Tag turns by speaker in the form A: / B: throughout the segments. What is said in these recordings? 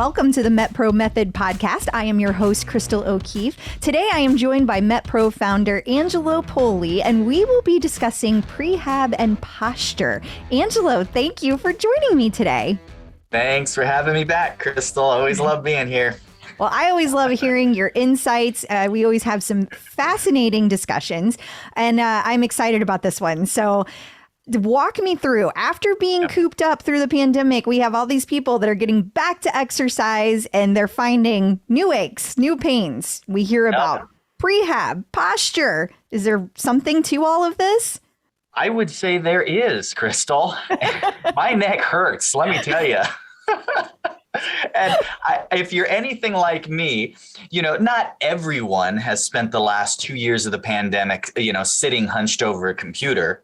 A: Welcome to the MetPro Method podcast. I am your host, Crystal O'Keefe. Today, I am joined by MetPro founder Angelo Poli, and we will be discussing prehab and posture. Angelo, thank you for joining me today.
B: Thanks for having me back, Crystal. Always love being here.
A: Well, I always love hearing your insights. We always have some fascinating discussions, and I'm excited about this one. So walk me through. After being cooped up through the pandemic, we have all these people that are getting back to exercise, and they're finding new aches, new pains. We hear about prehab, posture. Is there something to all of this?
B: I would say there is, Crystal. My neck hurts, let me tell you. And if you're anything like me, not everyone has spent the last 2 years of the pandemic, sitting hunched over a computer.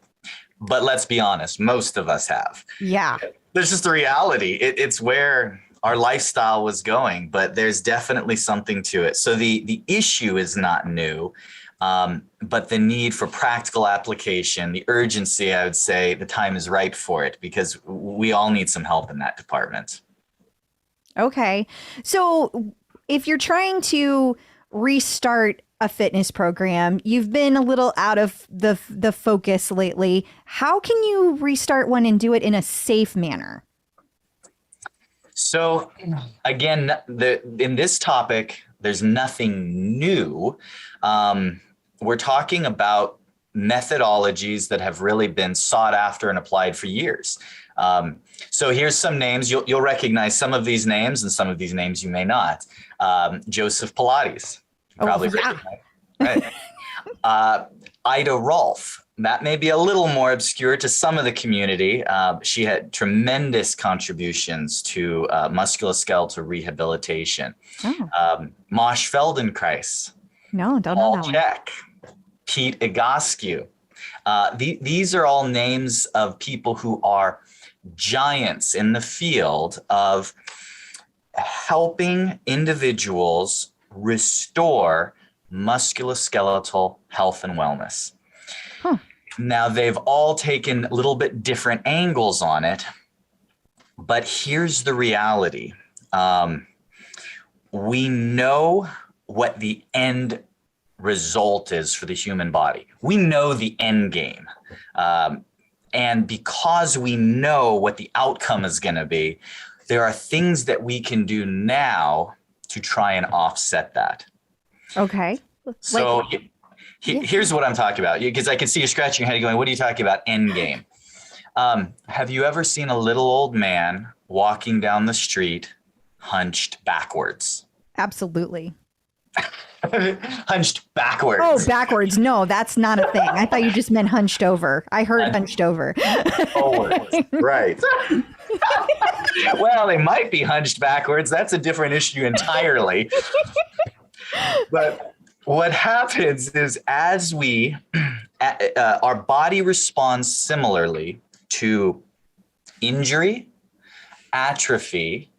B: But let's be honest, most of us have.
A: Yeah.
B: There's just the reality. It's where our lifestyle was going, but there's definitely something to it. So the issue is not new, but the need for practical application, the urgency, I would say the time is ripe for it because we all need some help in that department.
A: Okay. So if you're trying to restart a fitness program, you've been a little out of the focus lately. How can you restart one and do it in a safe manner?
B: So again, in this topic, there's nothing new. We're talking about methodologies that have really been sought after and applied for years. So here's some names. You'll recognize some of these names, and some of these names you may not. Joseph Pilates. Probably right. Ida Rolf. That may be a little more obscure to some of the community. She had tremendous contributions to musculoskeletal rehabilitation. Mosh Feldenkrais.
A: No, don't know that one.
B: Check. Pete Egoscue. These are all names of people who are giants in the field of helping individuals restore musculoskeletal health and wellness. Now, they've all taken a little bit different angles on it, but here's the reality. We know what the end result is for the human body. We know the end game. And because we know what the outcome is going to be, there are things that we can do now to try and offset that.
A: Okay.
B: So here's what I'm talking about, because I can see you scratching your head going, what are you talking about, end game? Have you ever seen a little old man walking down the street hunched backwards?
A: Absolutely.
B: Hunched backwards.
A: Oh, backwards. No, that's not a thing. I thought you just meant hunched over. I heard hunched over.
B: Forwards. Right. Well, they might be hunched backwards. That's a different issue entirely. But what happens is as our body responds similarly to injury, atrophy,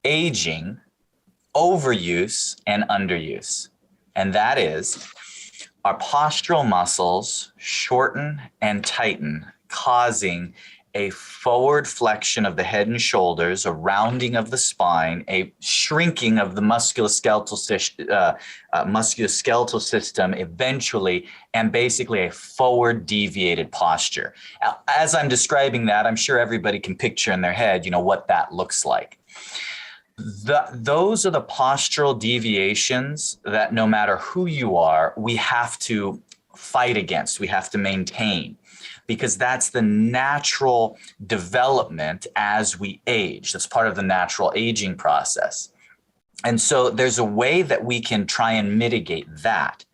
B: aging, overuse, and underuse. And that is our postural muscles shorten and tighten, causing a forward flexion of the head and shoulders, a rounding of the spine, a shrinking of the musculoskeletal system eventually, and basically a forward deviated posture. As I'm describing that, I'm sure everybody can picture in their head, what that looks like. Those are the postural deviations that no matter who you are, we have to fight against, we have to maintain, because that's the natural development as we age. That's part of the natural aging process. And so there's a way that we can try and mitigate that.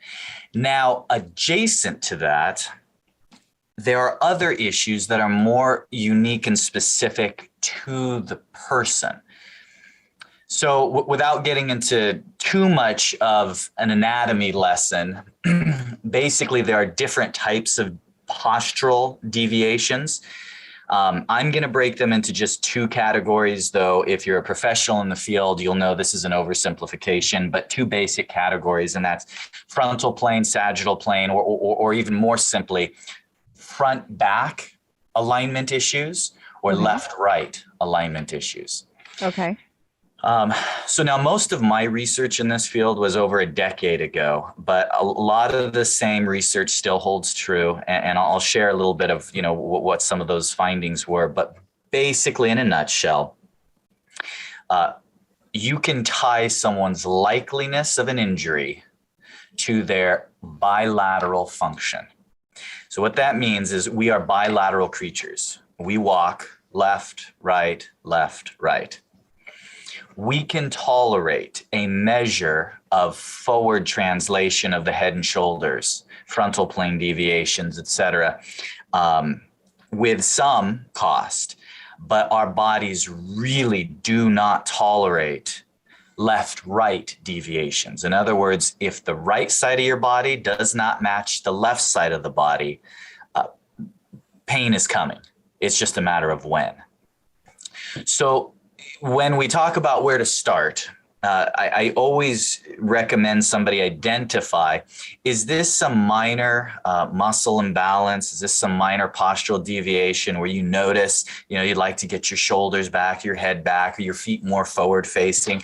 B: Now, adjacent to that, there are other issues that are more unique and specific to the person. So without getting into too much of an anatomy lesson, basically there are different types of postural deviations. I'm going to break them into just two categories, though. If you're a professional in the field, you'll know this is an oversimplification, but two basic categories, and that's frontal plane, sagittal plane, or even more simply, front back alignment issues or left right alignment issues.
A: Okay.
B: So now most of my research in this field was over a decade ago, but a lot of the same research still holds true. And I'll share a little bit of, what some of those findings were. But basically, in a nutshell, you can tie someone's likeliness of an injury to their bilateral function. So what that means is we are bilateral creatures. We walk left, right, left, right. We can tolerate a measure of forward translation of the head and shoulders, frontal plane deviations, et cetera, with some cost, but our bodies really do not tolerate left-right deviations. In other words, if the right side of your body does not match the left side of the body, pain is coming. It's just a matter of when. So when we talk about where to start, I always recommend somebody identify, is this some minor muscle imbalance? Is this some minor postural deviation where you notice, you'd like to get your shoulders back, your head back, or your feet more forward facing?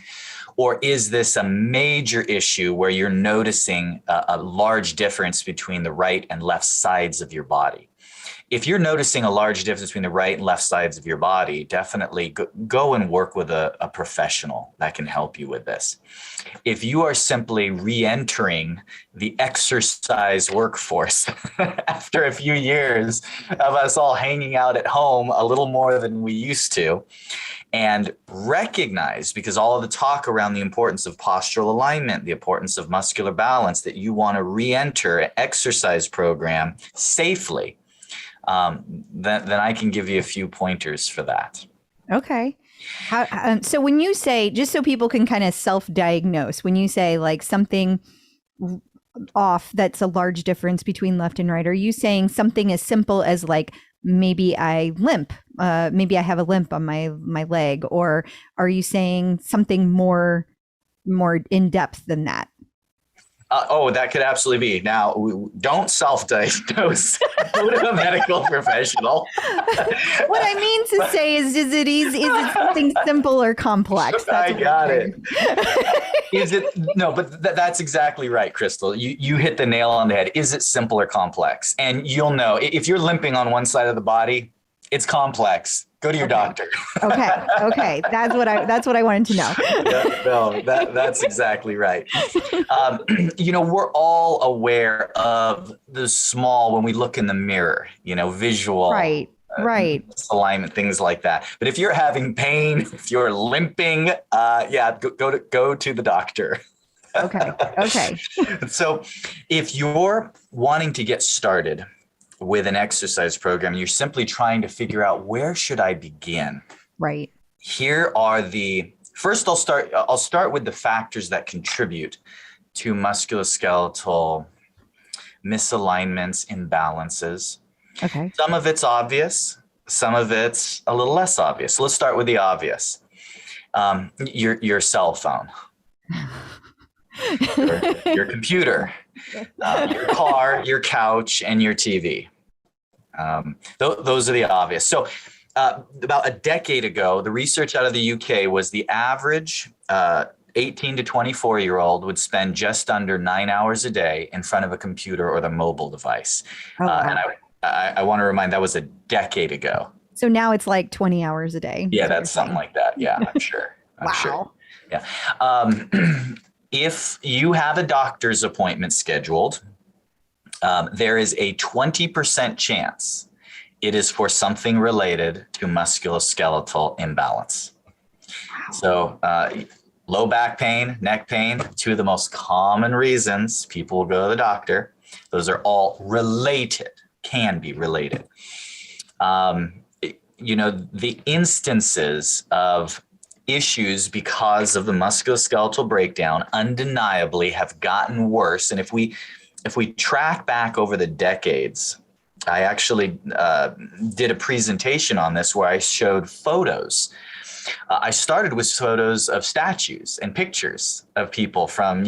B: Or is this a major issue where you're noticing a large difference between the right and left sides of your body? If you're noticing a large difference between the right and left sides of your body, definitely go and work with a professional that can help you with this. If you are simply re-entering the exercise workforce after a few years of us all hanging out at home a little more than we used to, and recognize, because all of the talk around the importance of postural alignment, the importance of muscular balance, that you want to re-enter an exercise program safely, then I can give you a few pointers for that.
A: Okay. So when you say, just so people can kind of self-diagnose, when you say like something off, that's a large difference between left and right, are you saying something as simple as like, maybe I limp, maybe I have a limp on my leg, or are you saying something more in depth than that?
B: That could absolutely be. Now, don't self-diagnose. Go to a medical professional.
A: What I mean to say is it easy? Is it something simple or complex?
B: I got it. Is it? No, but that's exactly right, Crystal. You hit the nail on the head. Is it simple or complex? And you'll know if you're limping on one side of the body, it's complex. Go to your doctor.
A: Okay. That's what I wanted to know.
B: That's exactly right. We're all aware of the small when we look in the mirror, visual.
A: Right.
B: Alignment, things like that. But if you're having pain, if you're limping, go to the doctor.
A: Okay.
B: So if you're wanting to get started with an exercise program, you're simply trying to figure out, where should I begin?
A: Right.
B: Here are first I'll start with the factors that contribute to musculoskeletal misalignments, imbalances.
A: Okay.
B: Some of it's obvious, some of it's a little less obvious. So let's start with the obvious. Your cell phone, your computer, your car, your couch, and your TV. Those are the obvious. So about a decade ago, the research out of the UK was the average 18 to 24-year-old would spend just under 9 hours a day in front of a computer or the mobile device.
A: Wow.
B: And I want to remind, that was a decade ago.
A: So now it's like 20 hours a day.
B: Yeah, that's something like that. Yeah, I'm sure.
A: Wow.
B: Sure. Yeah. If you have a doctor's appointment scheduled, there is a 20% chance it is for something related to musculoskeletal imbalance. Wow. So low back pain, neck pain, two of the most common reasons people will go to the doctor. Those are all related, can be related. The instances of issues because of the musculoskeletal breakdown undeniably have gotten worse. And if we track back over the decades, I actually did a presentation on this where I showed photos. I started with photos of statues and pictures of people from,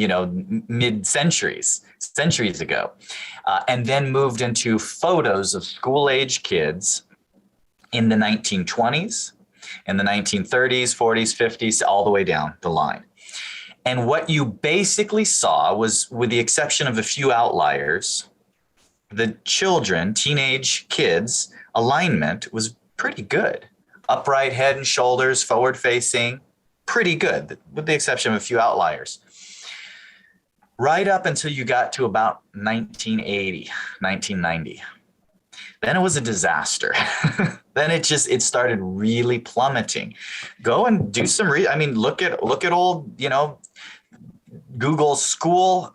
B: centuries ago, and then moved into photos of school-age kids in the 1920s, in the 1930s, 40s, 50s, all the way down the line. And what you basically saw was, with the exception of a few outliers, the children, teenage kids, alignment was pretty good. Upright head and shoulders, forward facing, pretty good, with the exception of a few outliers. Right up until you got to about 1980, 1990. Then it was a disaster. Then it started really plummeting. Go and do some look at old, Google school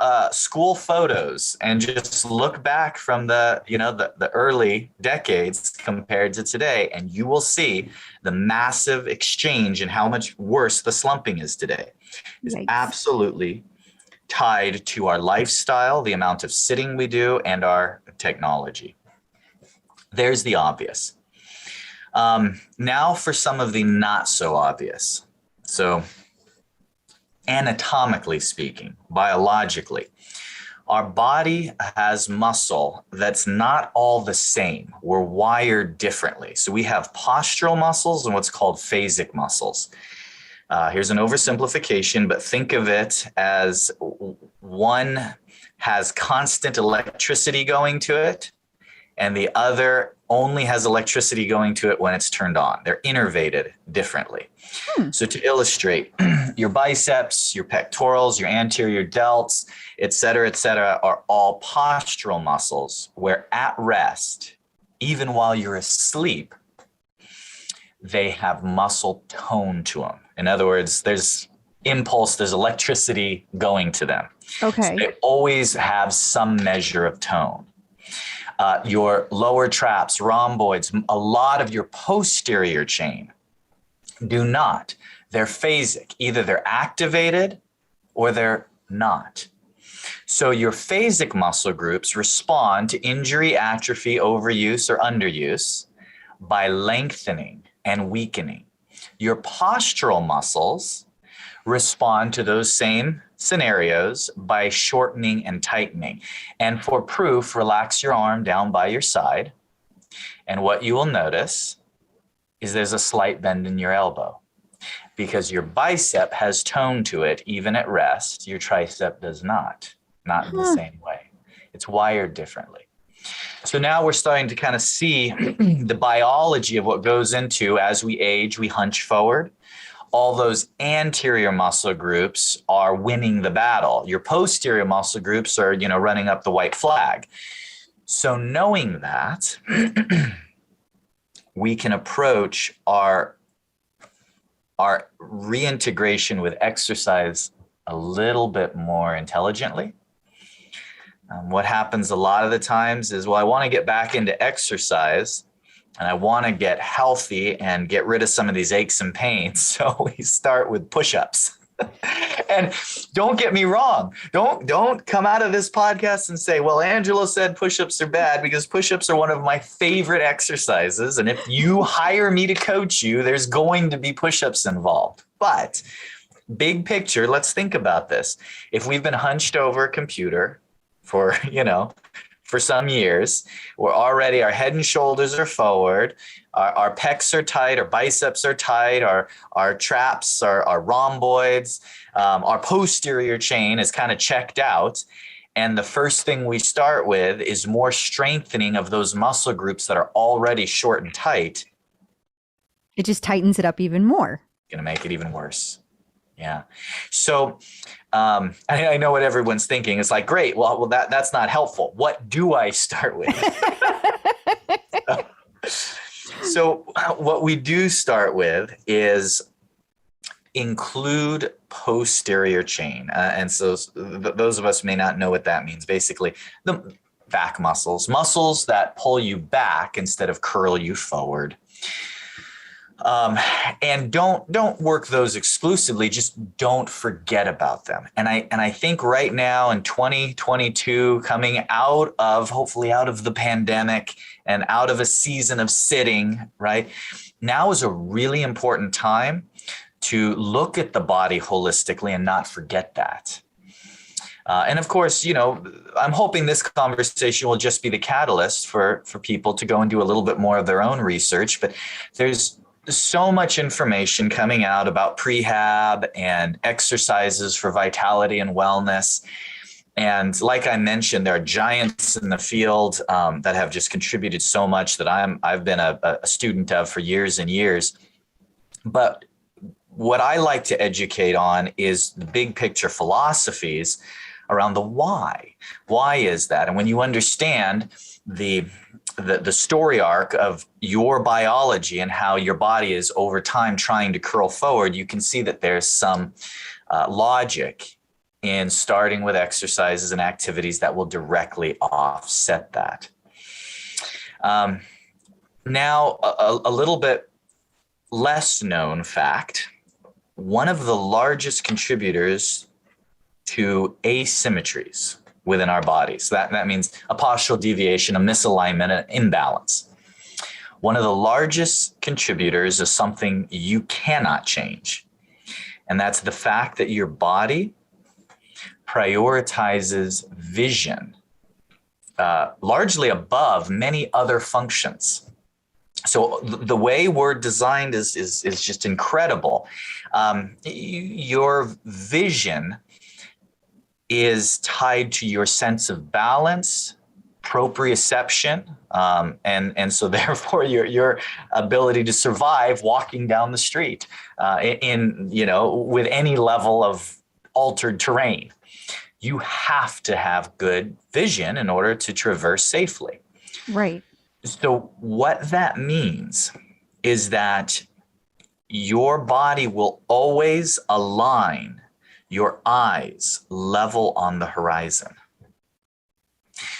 B: photos and just look back from the early decades compared to today, and you will see the massive exchange and how much worse the slumping is today. It's absolutely tied to our lifestyle, the amount of sitting we do, and our technology. There's the obvious. Now for some of the not so obvious. So anatomically speaking, biologically, our body has muscle that's not all the same. We're wired differently. So we have postural muscles and what's called phasic muscles. Here's an oversimplification, but think of it as one has constant electricity going to it, and the other only has electricity going to it when it's turned on. They're innervated differently. So to illustrate, your biceps, your pectorals, your anterior delts, et cetera, are all postural muscles where at rest, even while you're asleep, they have muscle tone to them. In other words, there's impulse, there's electricity going to them.
A: Okay.
B: So they always have some measure of tone. Your lower traps, rhomboids, a lot of your posterior chain do not. They're phasic. Either they're activated or they're not. So your phasic muscle groups respond to injury, atrophy, overuse, or underuse by lengthening and weakening. Your postural muscles respond to those same scenarios by shortening and tightening. And for proof, relax your arm down by your side. And what you will notice is there's a slight bend in your elbow because your bicep has tone to it even at rest. Your tricep does not in the same way. It's wired differently. So now we're starting to kind of see the biology of what goes into, as we age, we hunch forward. All those anterior muscle groups are winning the battle. Your posterior muscle groups are, running up the white flag. So knowing that, we can approach our reintegration with exercise a little bit more intelligently. What happens a lot of the times is, I want to get back into exercise and I want to get healthy and get rid of some of these aches and pains. So we start with push-ups. And don't get me wrong. Don't come out of this podcast and say, well, Angelo said push-ups are bad, because push-ups are one of my favorite exercises. And if you hire me to coach you, there's going to be push-ups involved. But big picture, let's think about this. If we've been hunched over a computer for some years, our head and shoulders are forward, our pecs are tight, our biceps are tight, our traps, our rhomboids, our posterior chain is kind of checked out. And the first thing we start with is more strengthening of those muscle groups that are already short and tight.
A: It just tightens it up even more.
B: Going to make it even worse. Yeah. So I know what everyone's thinking. It's like, great. Well, that's not helpful. What do I start with? So what we do start with is include posterior chain. And so those of us may not know what that means. Basically, the back muscles that pull you back instead of curl you forward. And don't work those exclusively. Just don't forget about them. And I think right now in 2022, coming hopefully out of the pandemic and out of a season of sitting, right? Now is a really important time to look at the body holistically and not forget that. And of course, I'm hoping this conversation will just be the catalyst for people to go and do a little bit more of their own research. But there's so much information coming out about prehab and exercises for vitality and wellness. And like I mentioned, there are giants in the field that have just contributed so much that I've been a student of for years and years. But what I like to educate on is the big picture philosophies around the why. Why is that? And when you understand the story arc of your biology and how your body is over time trying to curl forward, you can see that there's some logic in starting with exercises and activities that will directly offset that. Now, a little bit less known fact, one of the largest contributors to asymmetries within our bodies, that means a postural deviation, a misalignment, an imbalance. One of the largest contributors is something you cannot change, and that's the fact that your body prioritizes vision largely above many other functions. So the way we're designed is just incredible. Your vision is tied to your sense of balance, proprioception, and so therefore your ability to survive walking down the street with any level of altered terrain. You have to have good vision in order to traverse safely.
A: Right.
B: So what that means is that your body will always align your eyes level on the horizon.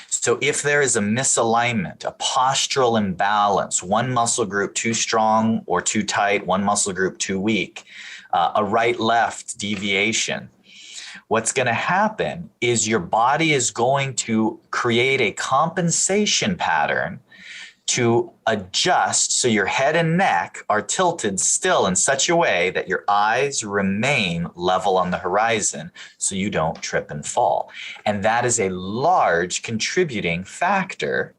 B: So if there is a misalignment, a postural imbalance, one muscle group too strong or too tight, one muscle group too weak, a right-left deviation, what's going to happen is your body is going to create a compensation pattern to adjust so your head and neck are tilted still in such a way that your eyes remain level on the horizon so you don't trip and fall. And that is a large contributing factor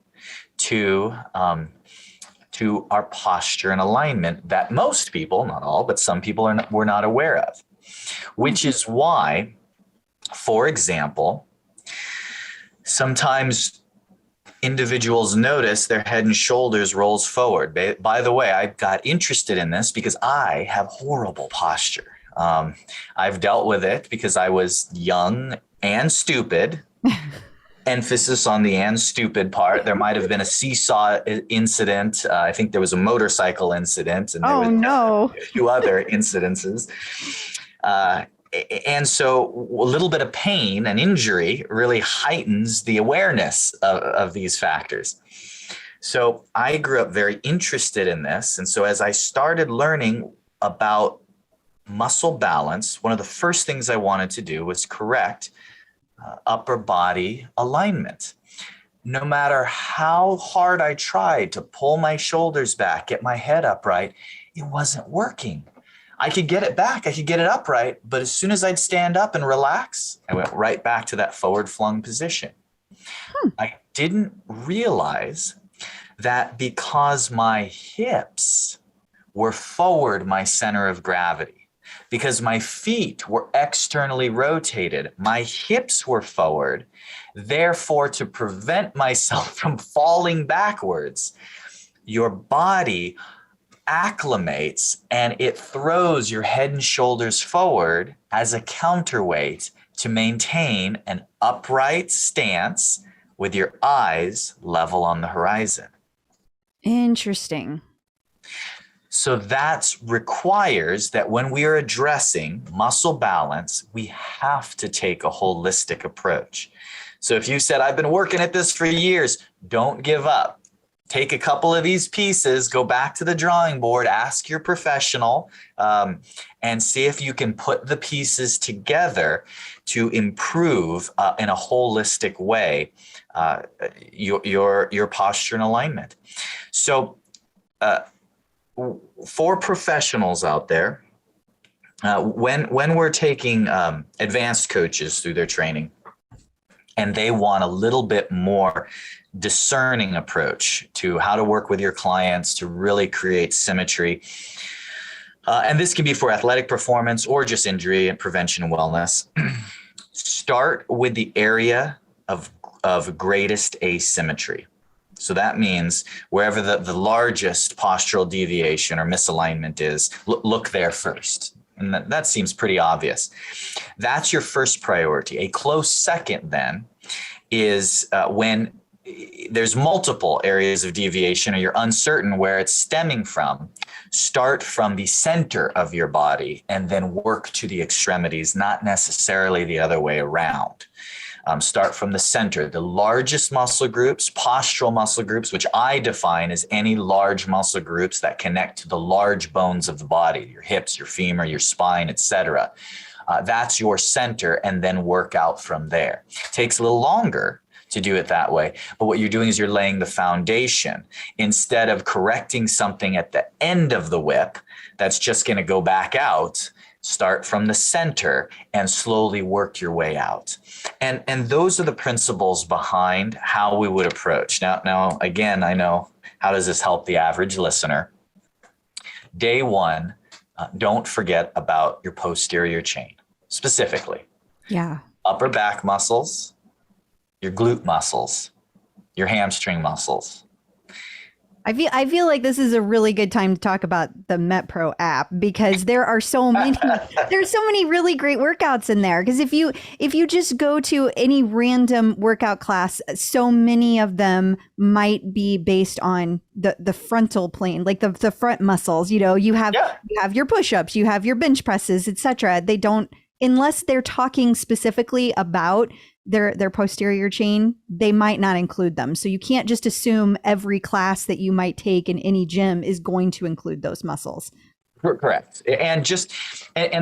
B: to our posture and alignment that most people, not all, but some people were not aware of, which is why, for example, sometimes individuals notice their head and shoulders rolls forward. By the way, I got interested in this because I have horrible posture. I've dealt with it because I was young and stupid. Emphasis on the and stupid part. There might have been a seesaw incident. I think there was a motorcycle incident, and there was a few other incidences. And so a little bit of pain and injury really heightens the awareness of these factors. So I grew up very interested in this. And so as I started learning about muscle balance, one of the first things I wanted to do was correct upper body alignment. No matter how hard I tried to pull my shoulders back, get my head upright, it wasn't working. I could get it back, I could get it upright, but as soon as I'd stand up and relax, I went right back to that forward flung position. I didn't realize that because my hips were forward my center of gravity, because my feet were externally rotated, my hips were forward, therefore to prevent myself from falling backwards, your body acclimates and it throws your head and shoulders forward as a counterweight to maintain an upright stance with your eyes level on the horizon.
A: Interesting.
B: So that requires that when we are addressing muscle balance, we have to take a holistic approach. So if you said, I've been working at this for years, don't give up. Take a couple of these pieces, go back to the drawing board, ask your professional, and see if you can put the pieces together to improve in a holistic way your posture and alignment. So for professionals out there, when we're taking advanced coaches through their training, And they want a little bit more discerning approach to how to work with your clients to really create symmetry. And this can be for athletic performance or just injury and prevention and wellness. Start with the area of greatest asymmetry. So that means wherever the largest postural deviation or misalignment is, look there first. And that seems pretty obvious. That's your first priority. A close second then is when there's multiple areas of deviation or you're uncertain where it's stemming from. Start from the center of your body and then work to the extremities, not necessarily the other way around. Start from the center. The largest muscle groups, postural muscle groups, which I define as any large muscle groups that connect to the large bones of the body, your hips, your femur, your spine, etc. That's your center, and then work out from there. Takes a little longer to do it that way, but what you're doing is you're laying the foundation. Instead of correcting something at the end of the whip that's just going to go back out, start from the center and slowly work your way out. And those are the principles behind how we would approach. Now, again, I know, how does this help the average listener? Day one, don't forget about your posterior chain, specifically.
A: Yeah.
B: Upper back muscles, your glute muscles, your hamstring muscles.
A: I feel like this is a really good time to talk about the MetPro app, because there's so many really great workouts in there. Because if you just go to any random workout class, so many of them might be based on the frontal plane, like the front muscles. You have your push-ups, you have your bench presses, etc. They don't, unless they're talking specifically about their posterior chain, they might not include them. So you can't just assume every class that you might take in any gym is going to include those muscles.
B: Correct. And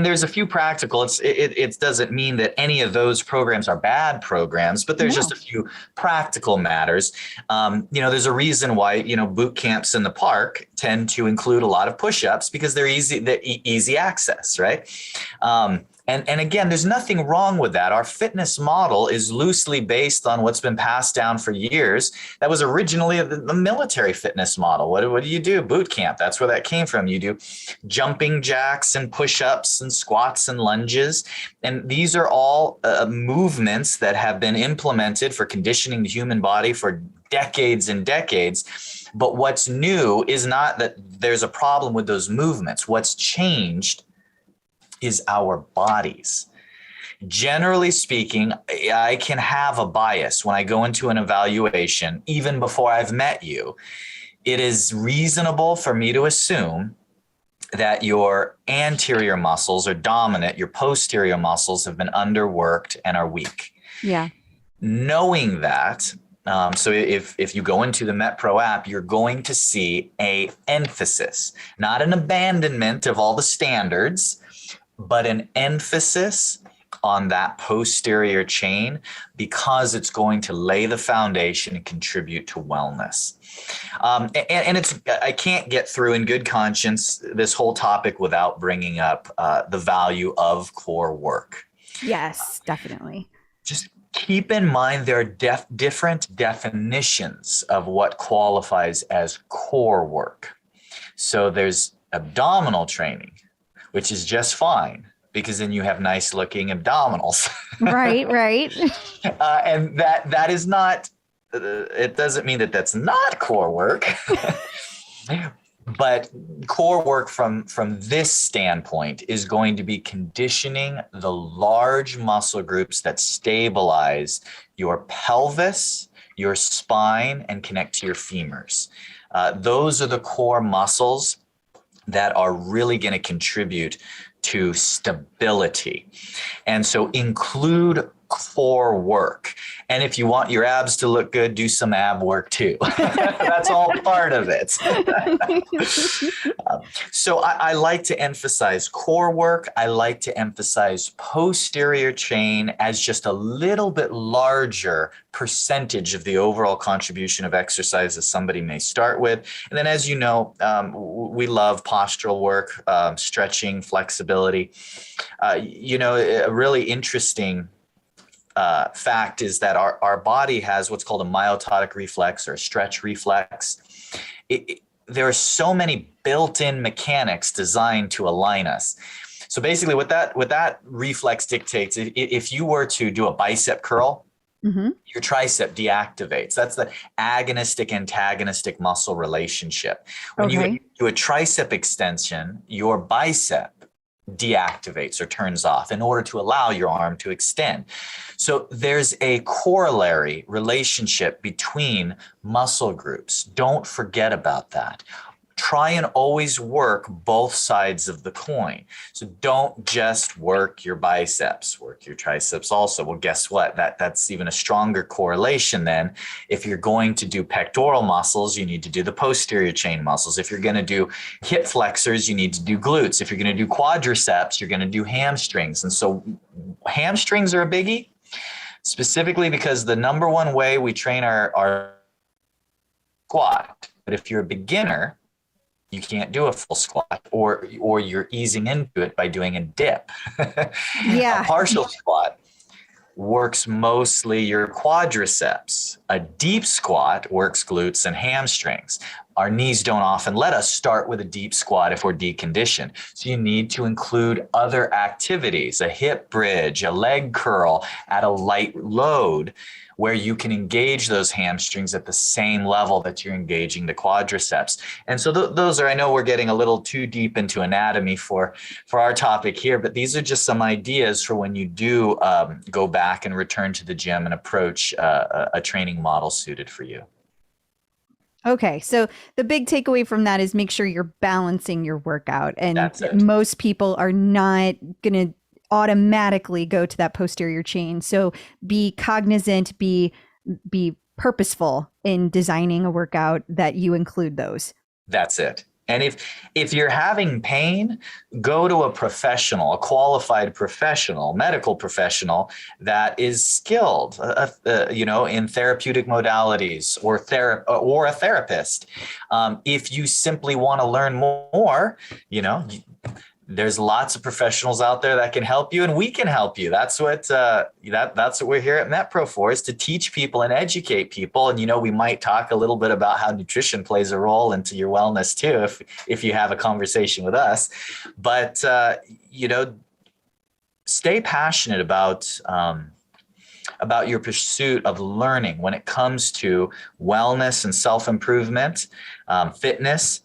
B: there's a few practical, it doesn't mean that any of those programs are bad programs, but there's just a few practical matters. There's a reason why, boot camps in the park tend to include a lot of push-ups, because they're easy access, right? And again, there's nothing wrong with that. Our fitness model is loosely based on what's been passed down for years. That was originally the military fitness model. What do you do? Boot camp. That's where that came from. You do jumping jacks and push-ups and squats and lunges. And these are all movements that have been implemented for conditioning the human body for decades and decades. But what's new is not that there's a problem with those movements. What's changed is our bodies. Generally speaking, I can have a bias when I go into an evaluation, even before I've met you. It is reasonable for me to assume that your anterior muscles are dominant, your posterior muscles have been underworked and are weak.
A: Yeah.
B: Knowing that, so if you go into the MetPro app, you're going to see an emphasis, not an abandonment of all the standards, but an emphasis on that posterior chain, because it's going to lay the foundation and contribute to wellness. And it's, I can't get through in good conscience this whole topic without bringing up the value of core work.
A: Yes, definitely.
B: Just keep in mind there are different definitions of what qualifies as core work. So there's abdominal training, which is just fine, because then you have nice looking abdominals.
A: Right.
B: And that is not, it doesn't mean that that's not core work, but core work from this standpoint is going to be conditioning the large muscle groups that stabilize your pelvis, your spine, and connect to your femurs. Those are the core muscles that are really going to contribute to stability. And so include core work. And if you want your abs to look good, do some ab work too. That's all part of it. So I like to emphasize core work. I like to emphasize posterior chain as just a little bit larger percentage of the overall contribution of exercise as somebody may start with. And then, as you know, we love postural work, stretching, flexibility. A really interesting fact is that our body has what's called a myototic reflex or a stretch reflex. There are so many built-in mechanics designed to align us. So basically what that reflex dictates, if you were to do a bicep curl, your tricep deactivates. That's the agonistic antagonistic muscle relationship. When you do a tricep extension, your bicep deactivates or turns off in order to allow your arm to extend. So there's a corollary relationship between muscle groups. Don't forget about that. Try and always work both sides of the coin. So don't just work your biceps, work your triceps also. Well, guess what? That's even a stronger correlation then. If you're going to do pectoral muscles, you need to do the posterior chain muscles. If you're going to do hip flexors, you need to do glutes. If you're going to do quadriceps, you're going to do hamstrings. And so hamstrings are a biggie, specifically because the number one way we train our squat. But if you're a beginner, you can't do a full squat, or you're easing into it by doing a dip.
A: Yeah.
B: A partial squat works mostly your quadriceps. A deep squat works glutes and hamstrings. Our knees don't often let us start with a deep squat if we're deconditioned. So you need to include other activities, a hip bridge, a leg curl at a light load, where you can engage those hamstrings at the same level that you're engaging the quadriceps. And so those are, I know we're getting a little too deep into anatomy for our topic here, but these are just some ideas for when you do go back and return to the gym and approach a training model suited for you.
A: Okay, so the big takeaway from that is make sure you're balancing your workout. And most people are not going to automatically go to that posterior chain. So be cognizant, be purposeful in designing a workout that you include those. That's
B: it. And if you're having pain, go to a professional, a qualified professional, medical professional that is skilled, in therapeutic modalities, or a therapist. If you simply want to learn more, there's lots of professionals out there that can help you, and we can help you. That's what that's what we're here at MetPro for, is to teach people and educate people. And we might talk a little bit about how nutrition plays a role into your wellness too, if you have a conversation with us. But stay passionate about your pursuit of learning when it comes to wellness and self-improvement, fitness.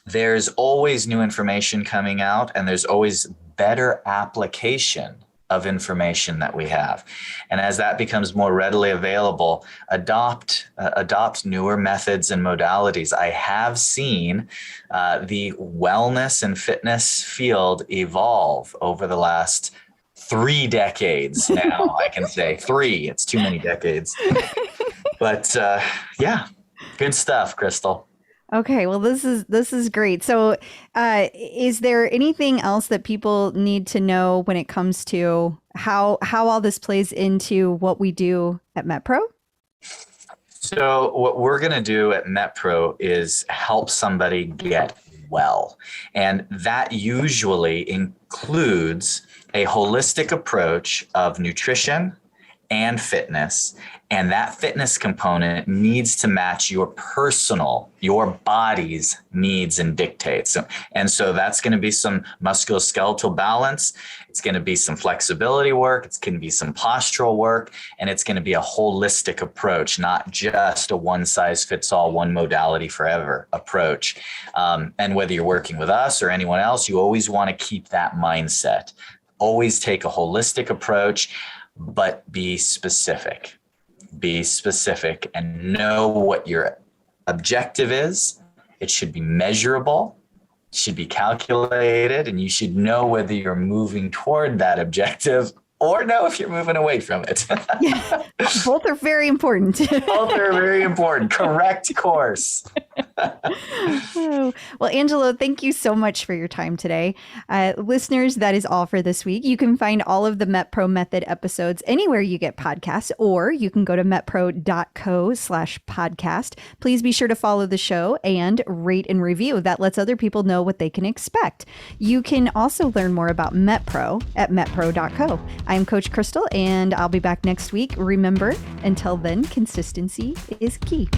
B: There's always new information coming out, and there's always better application of information that we have. And as that becomes more readily available, adopt newer methods and modalities. I have seen the wellness and fitness field evolve over the last 3 decades now. I can say 3. It's too many decades. But good stuff, Crystal.
A: Okay, well, this is great. So is there anything else that people need to know when it comes to how all this plays into what we do at MetPro?
B: So what we're going to do at MetPro is help somebody get well. And that usually includes a holistic approach of nutrition and fitness. And that fitness component needs to match your body's needs and dictates. And so that's going to be some musculoskeletal balance. It's going to be some flexibility work. It's going to be some postural work. And it's going to be a holistic approach, not just a one size fits all, one modality forever approach. And whether you're working with us or anyone else, you always want to keep that mindset. Always take a holistic approach, but be specific. Be specific and know what your objective is. It should be measurable, it should be calculated, and you should know whether you're moving toward that objective or know if you're moving away from it.
A: Yeah, both are very important.
B: Both are very important. Correct course.
A: Oh, well, Angelo, thank you so much for your time today. Listeners, that is all for this week. You can find all of the MetPro Method episodes anywhere you get podcasts, or you can go to metpro.co/podcast. Please be sure to follow the show and rate and review. That lets other people know what they can expect. You can also learn more about MetPro at metpro.co. I'm Coach Crystal, and I'll be back next week. Remember, until then, consistency is key.